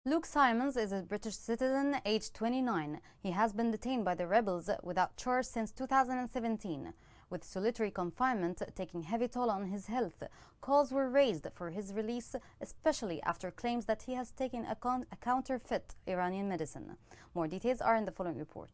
Luke Simons is a British citizen, aged 29. He has been detained by the rebels without charge since 2017. With solitary confinement taking heavy toll on his health, calls were raised for his release, especially after claims that he has taken a counterfeit Iranian medicine. More details are in the following report.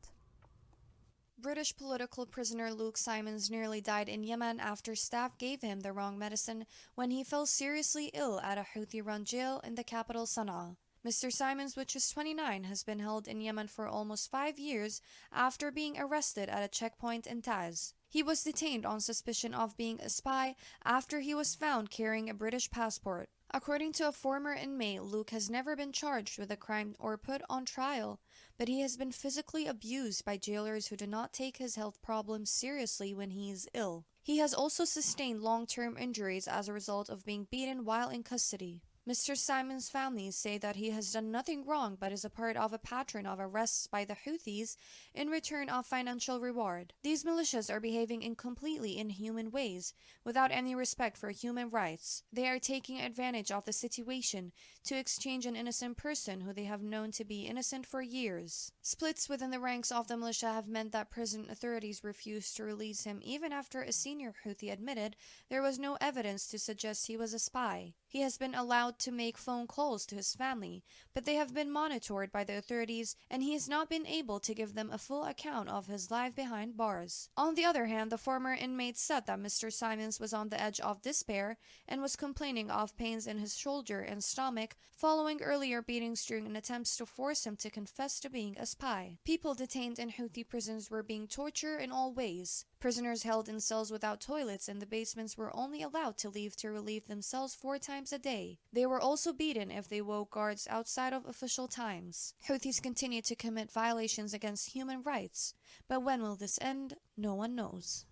British political prisoner Luke Simons nearly died in Yemen after staff gave him the wrong medicine when he fell seriously ill at a Houthi-run jail in the capital Sana'a. Mr. Simons, which is 29, has been held in Yemen for almost 5 years after being arrested at a checkpoint in Taiz. He was detained on suspicion of being a spy after he was found carrying a British passport. According to a former inmate, Luke has never been charged with a crime or put on trial, but he has been physically abused by jailers who do not take his health problems seriously when he is ill. He has also sustained long-term injuries as a result of being beaten while in custody. Mr. Simons' family say that he has done nothing wrong but is a part of a pattern of arrests by the Houthis in return of financial reward. These militias are behaving in completely inhuman ways, without any respect for human rights. They are taking advantage of the situation to exchange an innocent person who they have known to be innocent for years. Splits within the ranks of the militia have meant that prison authorities refused to release him even after a senior Houthi admitted there was no evidence to suggest he was a spy. He has been allowed to make phone calls to his family, but they have been monitored by the authorities and he has not been able to give them a full account of his life behind bars. On the other hand, the former inmate said that Mr. Simons was on the edge of despair and was complaining of pains in his shoulder and stomach following earlier beatings during an attempt to force him to confess to being a spy. People detained in Houthi prisons were being tortured in all ways. Prisoners held in cells without toilets in the basements were only allowed to leave to relieve themselves 4 times a day. They were also beaten if they woke guards outside of official times. Houthis continue to commit violations against human rights, but when will this end? No one knows.